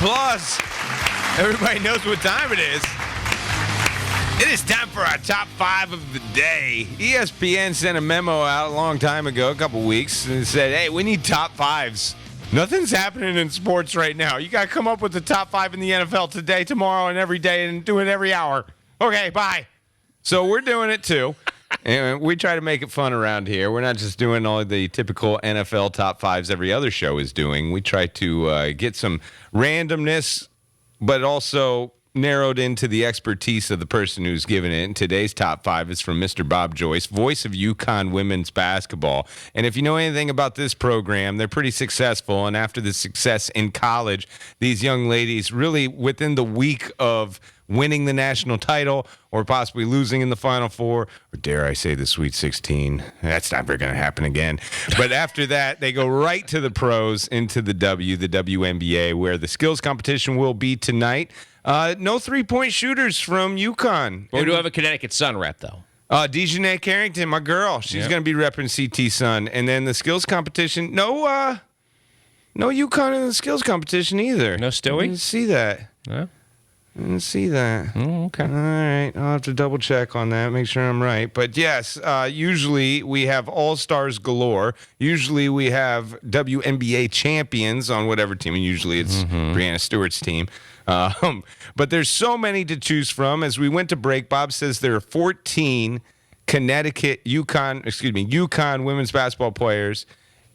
Plus, everybody knows what time it is. It is time for our top 5 of the day. ESPN sent a memo out a long time ago, a couple weeks, and said, hey, we need top 5s. Nothing's happening in sports right now. You got to come up with the top 5 in the NFL today, tomorrow, and every day, and do it every hour. Okay, bye. So we're doing it, too. And we try to make it fun around here. We're not just doing all the typical NFL top 5s every other show is doing. We try to get some randomness, but also narrowed into the expertise of the person who's given it. And today's top 5 is from Mr. Bob Joyce, voice of UConn women's basketball. And if you know anything about this program, they're pretty successful. And after the success in college, these young ladies really within the week of winning the national title or possibly losing in the Final Four, or dare I say the Sweet 16. That's never going to happen again. But after that, they go right to the pros, into the WNBA, where the skills competition will be tonight. No three-point shooters from UConn. Well, we do have a Connecticut Sun rep, though. Dejanay Carrington, my girl. She's going to be repping CT Sun. And then the skills competition, no UConn in the skills competition either. No Stewie? I didn't see that. No? I didn't see that. Oh, okay. All right. I'll have to double check on that, make sure I'm right. But yes, usually we have all-stars galore. Usually we have WNBA champions on whatever team, and usually it's Breanna Stewart's team. But there's so many to choose from. As we went to break, Bob says there are 14 UConn women's basketball players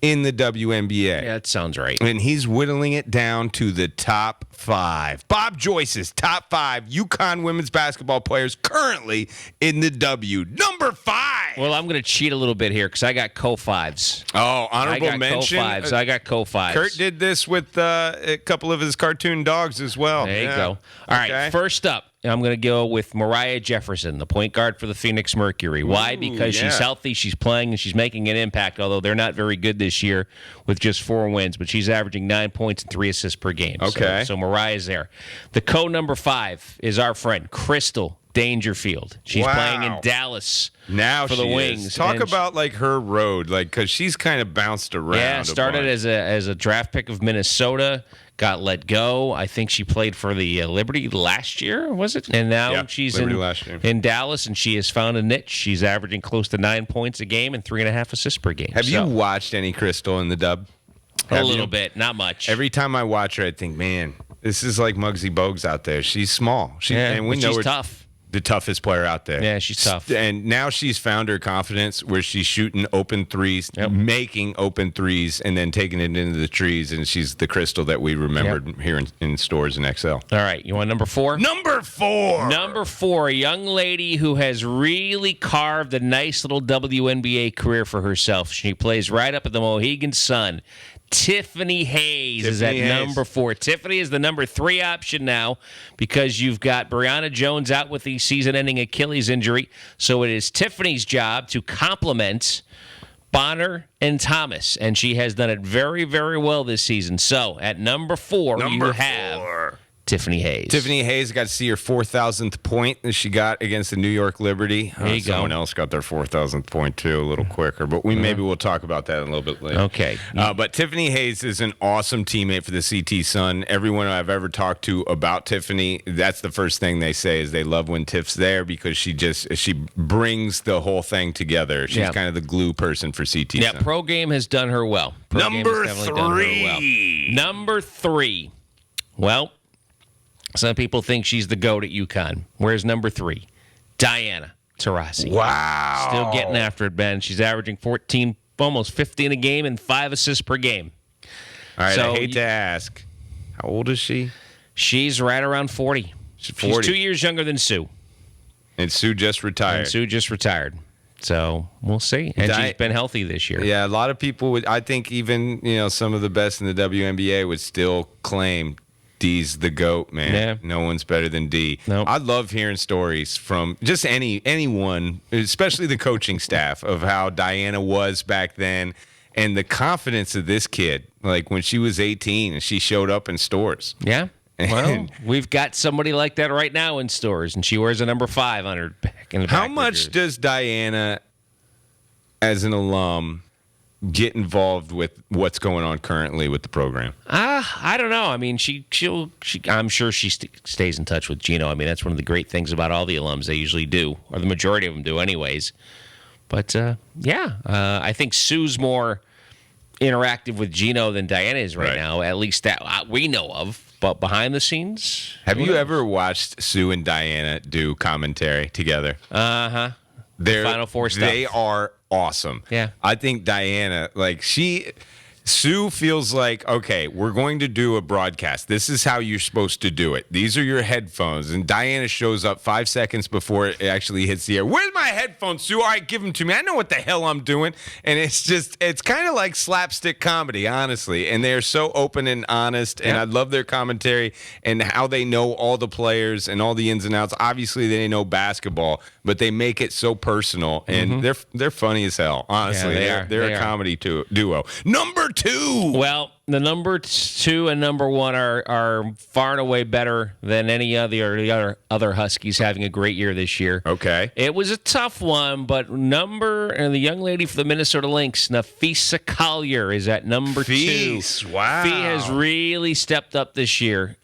in the WNBA. Yeah, that sounds right. And he's whittling it down to the top 5. Bob Joyce's top 5 UConn women's basketball players currently in the W. Number 5. Well, I'm going to cheat a little bit here because I got co-5s. Oh, honorable mention. I got co-5s. Kurt did this with a couple of his cartoon dogs as well. There you go. All right, first up, I'm going to go with Mariah Jefferson, the point guard for the Phoenix Mercury. Why? Because she's healthy, she's playing, and she's making an impact, although they're not very good this year with just 4 wins, but she's averaging 9 points and 3 assists per game. Okay. So Mariah's there. The number 5 is our friend, Crystal Dangerfield. She's playing in Dallas now for the Wings. Talk about like her road, like because she's kind of bounced around. Yeah, started as a draft pick of Minnesota, got let go. I think she played for the Liberty last year, was it? And now she's in Dallas, and she has found a niche. She's averaging close to 9 points a game and 3.5 assists per game. Have you watched any Crystal in the dub? A little bit, not much. Every time I watch her, I think, man, this is like Muggsy Bogues out there. She's small. And we know she's tough. The toughest player out there. Yeah, she's tough. And now she's found her confidence where she's shooting open threes, making open threes, and then taking it into the trees. And she's the Crystal that we remembered here in stores in XL. All right. You want number 4? Number 4. Number 4, a young lady who has really carved a nice little WNBA career for herself. She plays right up at the Mohegan Sun. Tiffany Hayes is at number 4. Tiffany is the number 3 option now because you've got Brianna Jones out with the season-ending Achilles injury. So it is Tiffany's job to complement Bonner and Thomas, and she has done it very, very well this season. So at number 4, you have Tiffany Hayes. Tiffany Hayes got to see her 4,000th point that she got against the New York Liberty. There you Someone else got their 4,000th point, too, a little quicker. But maybe we'll talk about that a little bit later. Okay. But Tiffany Hayes is an awesome teammate for the CT Sun. Everyone I've ever talked to about Tiffany, that's the first thing they say is they love when Tiff's there because she brings the whole thing together. She's kind of the glue person for CT Sun. Yeah, Pro Game has done her well. Number 3. Number 3. Well, some people think she's the GOAT at UConn. Where's number 3? Diana Taurasi. Wow. Still getting after it, Ben. She's averaging 14, almost 15 a game and 5 assists per game. All right, I hate to ask. How old is she? She's right around 40. She's 2 years younger than Sue. And Sue just retired. So we'll see. And she's been healthy this year. Yeah, a lot of people would, I think even, some of the best in the WNBA would still claim D's the GOAT, man. Yeah. No one's better than D. Nope. I love hearing stories from just anyone, especially the coaching staff, of how Diana was back then and the confidence of this kid. Like when she was 18 and she showed up in stores. Yeah. Well, we've got somebody like that right now in stores, and she wears a number 5 on her back. How much does Diana, as an alum, get involved with what's going on currently with the program? I don't know. I mean, I'm sure she stays in touch with Gino. I mean, that's one of the great things about all the alums. They usually do, or the majority of them do anyways. But, I think Sue's more interactive with Gino than Diana is right now, at least that we know of. But behind the scenes... Have you ever watched Sue and Diana do commentary together? Uh-huh. Final Four stuff. They are awesome. Yeah. I think Diana, Sue feels like, okay, we're going to do a broadcast. This is how you're supposed to do it. These are your headphones. And Diana shows up 5 seconds before it actually hits the air. Where's my headphones, Sue? All right, give them to me. I know what the hell I'm doing. And it's kind of like slapstick comedy, honestly. And they're so open and honest. And I love their commentary and how they know all the players and all the ins and outs. Obviously, they know basketball, but they make it so personal. And they're funny as hell, honestly. Yeah, they're a comedy duo. Number 2. Well, the number 2 and number 1 are far and away better than any of the other Huskies having a great year this year. Okay. It was a tough one, but the young lady for the Minnesota Lynx, Nafisa Collier, is at number 2. Wow. Fee has really stepped up this year.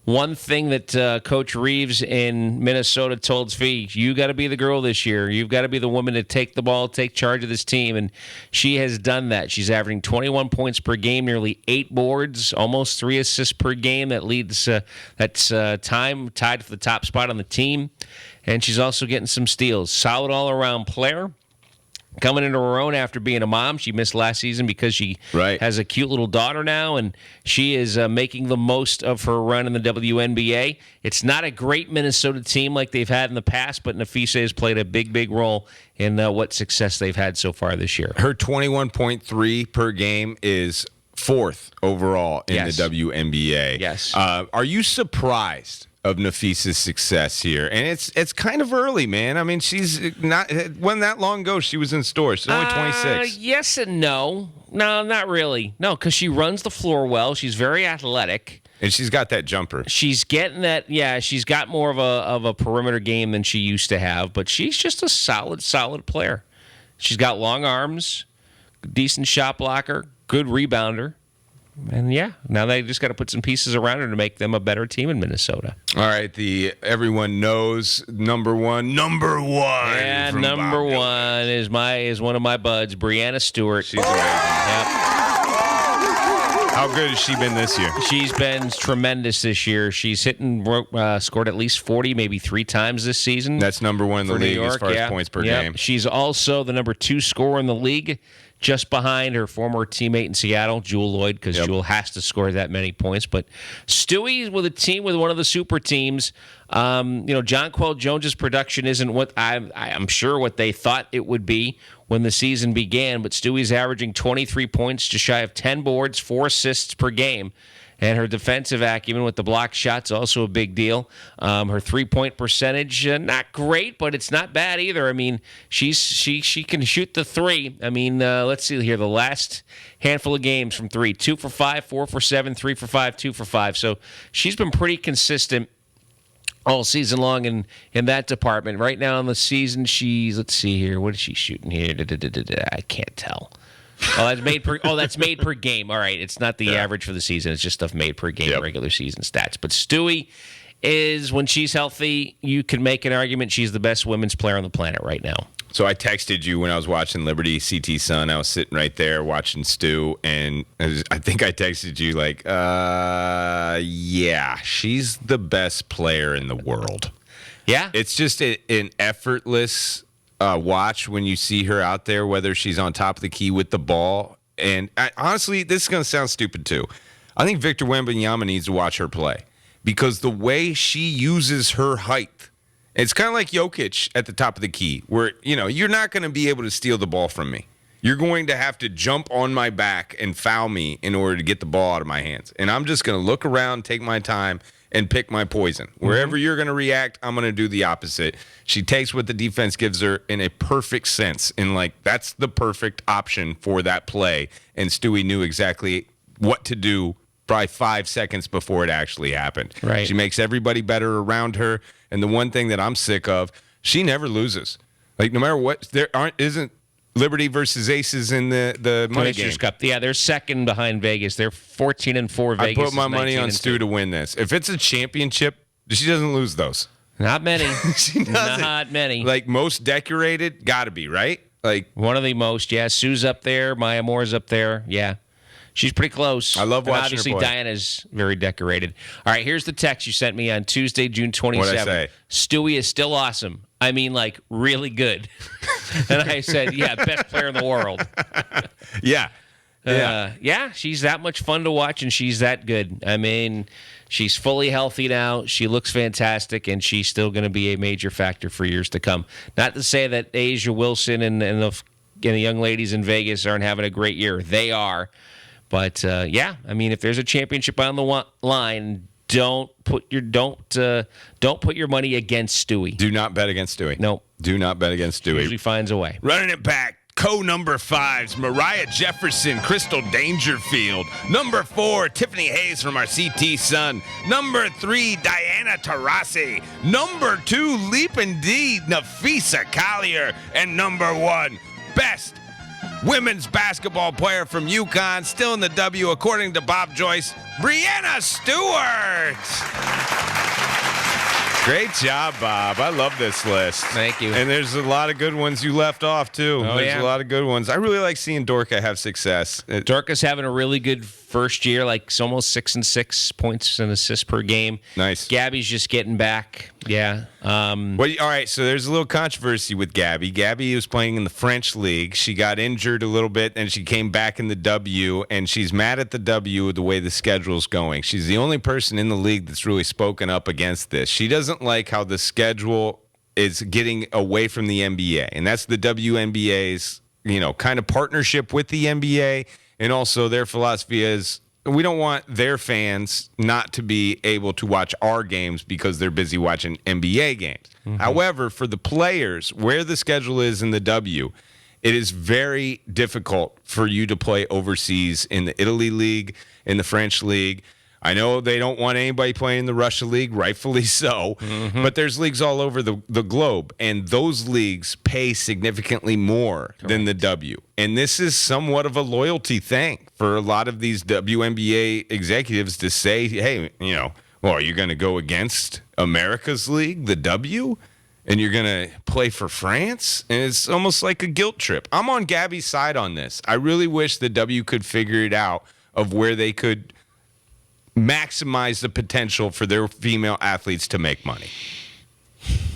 One thing that Coach Reeves in Minnesota told Fee, you got to be the girl this year. You've got to be the woman to take the ball, take charge of this team. And she has done that. She's averaging 21 points per game, nearly 8 boards, almost 3 assists per game. That's time tied for the top spot on the team. And she's also getting some steals. Solid all-around player. Coming into her own after being a mom. She missed last season because she has a cute little daughter now, and she is making the most of her run in the WNBA. It's not a great Minnesota team like they've had in the past, but Nafisa has played a big, big role in what success they've had so far this year. Her 21.3 per game is 4th overall in the WNBA. Yes. Are you surprised of Nafisa's success here? And it's kind of early, man. I mean, she's not wasn't that long ago she was in stores. She's only 26. Yes and no. No, not really. No, because she runs the floor well. She's very athletic. And she's got that jumper. She's getting that. Yeah, she's got more of a perimeter game than she used to have, but she's just a solid player. She's got long arms, decent shot blocker, good rebounder. And now they just got to put some pieces around her to make them a better team in Minnesota. All right, everyone knows number one. Yeah, number 1 is one of my buds, Brianna Stewart. She's amazing. Yep. How good has she been this year? She's been tremendous this year. She's scored at least 40, maybe 3 times this season. That's number 1 in the league as far as points per game. She's also the number 2 scorer in the league, just behind her former teammate in Seattle, Jewel Lloyd, because Jewel has to score that many points. But Stewie with a team with one of the super teams. Jonquel Jones's production isn't what I'm sure what they thought it would be when the season began, but Stewie's averaging 23 points, just shy of 10 boards, 4 assists per game. And her defensive acumen with the block shots also a big deal. Her 3-point percentage, not great, but it's not bad either. I mean, she can shoot the 3. I mean, let's see here. The last handful of games from 3, 2 for 5, 4 for 7, 3 for 5, 2 for 5. So she's been pretty consistent all season long in that department. Right now in the season, let's see here. What is she shooting here? I can't tell. That's made per game. All right, it's not the average for the season. It's just stuff made per game, regular season stats. But Stewie is, when she's healthy, you can make an argument she's the best women's player on the planet right now. So I texted you when I was watching Liberty CT Sun. I was sitting right there watching Stu, and I think I texted you like, yeah, she's the best player in the world. Yeah. It's just an effortless watch when you see her out there, whether she's on top of the key with the ball. And honestly, this is going to sound stupid too. I think Victor Wembanyama needs to watch her play because the way she uses her height, it's kind of like Jokic at the top of the key where, you're not going to be able to steal the ball from me. You're going to have to jump on my back and foul me in order to get the ball out of my hands. And I'm just going to look around, take my time, and pick my poison. Wherever you're going to react, I'm going to do the opposite. She takes what the defense gives her in a perfect sense. And, that's the perfect option for that play. And Stewie knew exactly what to do probably 5 seconds before it actually happened. Right. She makes everybody better around her. And the one thing that I'm sick of, she never loses. No matter what, isn't Liberty versus Aces in the money game. Cup. Yeah, they're second behind Vegas. They're 14-4. Vegas. I put my money on 19-2. Stu to win this. If it's a championship, she doesn't lose those. Not many. She doesn't. Not many. Like most decorated, got to be, right? Like one of the most. Yeah, Sue's up there. Maya Moore's up there. Yeah. She's pretty close. I love watching obviously, her play. Diana's very decorated. All right, here's the text you sent me on Tuesday, June 27th. What'd I say? Stewie is still awesome. I mean, like, really good. And I said, yeah, best player in the world. Yeah. Yeah, she's that much fun to watch, and she's that good. I mean, she's fully healthy now. She looks fantastic, and she's still going to be a major factor for years to come. Not to say that Asia Wilson and the young ladies in Vegas aren't having a great year. They are. But yeah, I mean, if there's a championship on the line, don't put your money against Stewie. Do not bet against Stewie. No, do not bet against Stewie. Usually finds a way. Running it back. Number 5's Mariah Jefferson, Crystal Dangerfield. Number 4, Tiffany Hayes from our CT Sun. Number 3, Diana Taurasi. Number 2, Leapin' D, Nafisa Collier. And number 1, best women's basketball player from UConn, still in the W, according to Bob Joyce, Breanna Stewart. Great job, Bob. I love this list. Thank you. And there's a lot of good ones you left off, too. Oh, there's yeah. a lot of good ones. I really like seeing Dorka have success. Dorka's having a really good first year, like almost 6 and 6 points and assists per game. Nice. Gabby's just getting back. Yeah. All right, so there's a little controversy with Gabby. Gabby was playing in the French league. She got injured a little bit, and she came back in the W, and she's mad at the W the way the schedule's going. She's the only person in the league that's really spoken up against this. She doesn't like how the schedule is getting away from the NBA, and that's the WNBA's, kind of partnership with the NBA, and also their philosophy is we don't want their fans not to be able to watch our games because they're busy watching NBA games. Mm-hmm. However, for the players, where the schedule is in the W, it is very difficult for you to play overseas in the Italy League, in the French League. I know they don't want anybody playing in the Russia League, rightfully so, but there's leagues all over the globe, and those leagues pay significantly more than the W. And this is somewhat of a loyalty thing for a lot of these WNBA executives to say, hey, are you going to go against America's league, the W, and you're going to play for France? And it's almost like a guilt trip. I'm on Gabby's side on this. I really wish the W could figure it out of where they could maximize the potential for their female athletes to make money.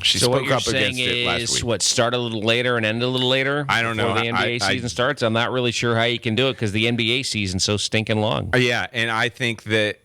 She spoke up against it last week. What, start a little later and end a little later? I don't know. Before the NBA season starts? I'm not really sure how you can do it because the NBA season's so stinking long. Yeah, and I think that,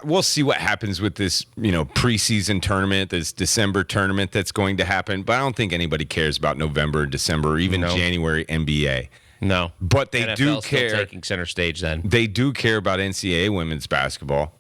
we'll see what happens with this, preseason tournament, this December tournament that's going to happen. But I don't think anybody cares about November, December, or even January NBA. No. But they NFL's do care. Still taking center stage then. They do care about NCAA women's basketball.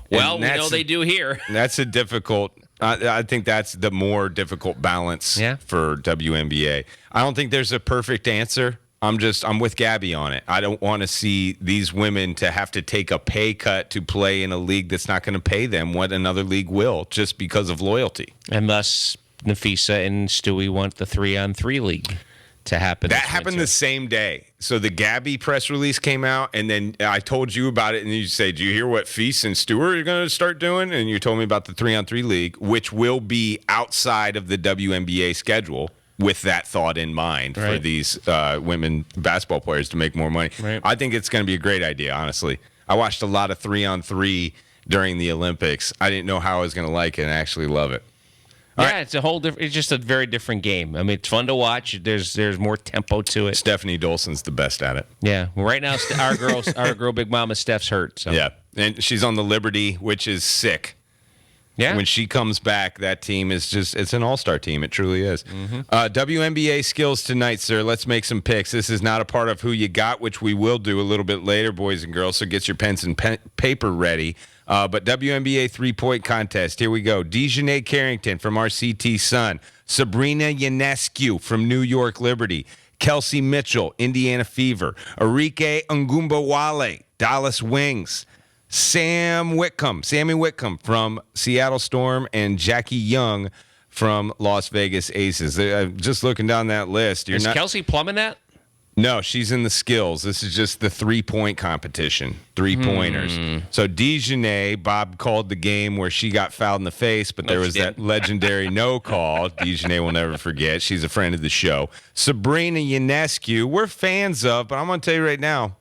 Well, we know they do here. That's a difficult. I think that's the more difficult balance for WNBA. I don't think there's a perfect answer. I'm with Gabby on it. I don't want to see these women to have to take a pay cut to play in a league that's not going to pay them what another league will just because of loyalty. And thus, Nafisa and Stewie want the 3-on-3 league to happen. That happened the same day. So the Gabby press release came out, and then I told you about it, and you say, do you hear what Feast and Stewart are going to start doing? And you told me about the 3-on-3 league, which will be outside of the WNBA schedule with that thought in mind for these women basketball players to make more money. Right. I think it's going to be a great idea, honestly. I watched a lot of 3-on-3 during the Olympics. I didn't know how I was going to like it, and I actually love it. It's a whole different. It's just a very different game. I mean, it's fun to watch. There's more tempo to it. Stephanie Dolson's the best at it. Yeah. Well, right now, our girl, Big Mama Steph's hurt. So. Yeah, and she's on the Liberty, which is sick. Yeah. When she comes back, that team is it's an all-star team. It truly is. WNBA skills tonight, sir. Let's make some picks. This is not a part of Who You Got, which we will do a little bit later, boys and girls, so get your pens and paper ready. But WNBA three-point contest. Here we go. Dejanay Carrington from our CT Sun. Sabrina Ionescu from New York Liberty. Kelsey Mitchell, Indiana Fever. Arike Ngumbawale, Dallas Wings. Sammy Whitcomb from Seattle Storm. And Jackie Young from Las Vegas Aces. Just looking down that list. Is Kelsey Plum in that? No, she's in the skills. This is just the 3-point competition, 3-pointers. So Dejanay, Bob called the game where she got fouled in the face, but there was that legendary no call. Dejanay will never forget. She's a friend of the show. Sabrina Ionescu, we're fans of, but I'm going to tell you right now,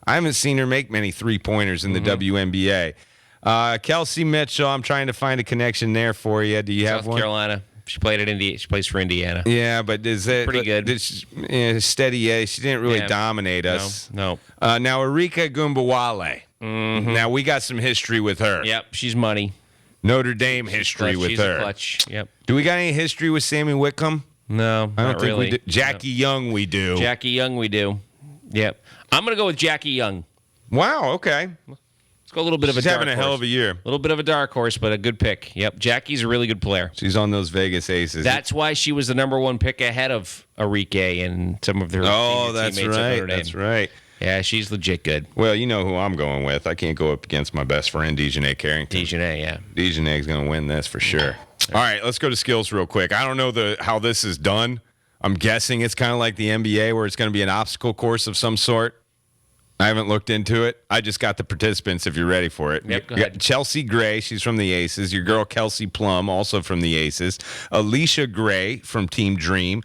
I haven't seen her make many 3-pointers in the WNBA. Kelsey Mitchell, I'm trying to find a connection there for you. Do you have one? South Carolina. She played at Indiana. She plays for Indiana. Yeah, but is it pretty good? Steady A. She didn't really dominate us. No. Now Erika Gumbawale. Now we got some history with her. Yep, she's money. Notre Dame history with she's her. A clutch. Yep. Do we got any history with Sammy Whitcomb? No, I don't not think really. we do. Jackie Young, we do. Jackie Young, we do. Yep. I'm gonna go with Jackie Young. Wow. Okay. Let's go a little bit of a She's dark having a horse. hell of a year. A little bit of a dark horse, but a good pick. Yep. Jackie's a really good player. She's on those Vegas Aces. That's why she was the number 1 pick ahead of Arike and some of their that's teammates at right. Notre Dame. That's right. Yeah, she's legit good. Well, you know who I'm going with. I can't go up against my best friend, Dejanay Carrington. Dejanay, yeah. Dejanay's going to win this for sure. All right, let's go to skills real quick. I don't know how this is done. I'm guessing it's kind of like the NBA where it's going to be an obstacle course of some sort. I haven't looked into it. I just got the participants if you're ready for it. Yep, go You got ahead. Chelsea Gray, she's from the Aces. Your girl Kelsey Plum, also from the Aces. Alicia Gray from Team Dream.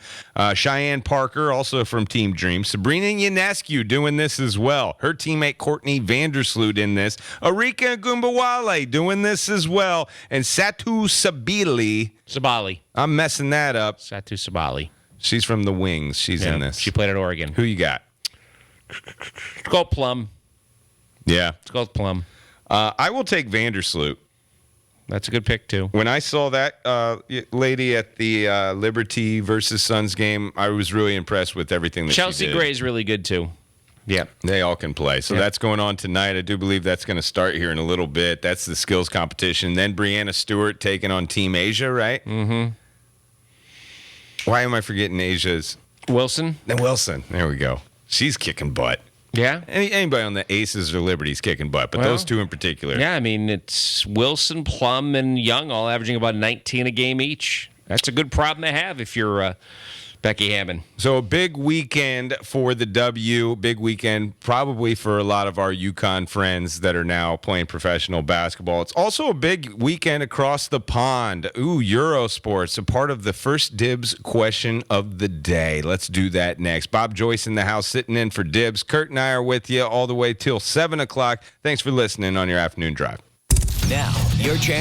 Cheyenne Parker, also from Team Dream. Sabrina Ionescu doing this as well. Her teammate Courtney Vandersloot in this. Arika Gumbawale doing this as well. And Satu Sabali. I'm messing that up. Satu Sabali. She's from the Wings. She's in this. She played at Oregon. Who you got? It's called Plum. Yeah. It's called Plum. I will take Vandersloot. That's a good pick, too. When I saw that lady at the Liberty versus Suns game, I was really impressed with everything that Chelsea she did. Gray's really good, too. Yeah. They all can play. So that's going on tonight. I do believe that's going to start here in a little bit. That's the skills competition. Then Brianna Stewart taking on Team Asia, right? Mm-hmm. Why am I forgetting Asia's? Wilson? Wilson. There we go. She's kicking butt. Yeah. Anybody on the Aces or Liberty's kicking butt, but those two in particular. Yeah, I mean, it's Wilson, Plum, and Young all averaging about 19 a game each. That's a good problem to have if you're Becky Hammond. So a big weekend for the W, big weekend probably for a lot of our UConn friends that are now playing professional basketball. It's also a big weekend across the pond. Ooh, Eurosports, a part of the first Dibs question of the day. Let's do that next. Bob Joyce in the house sitting in for Dibs. Kurt and I are with you all the way till 7 o'clock. Thanks for listening on your afternoon drive. Now, your chance.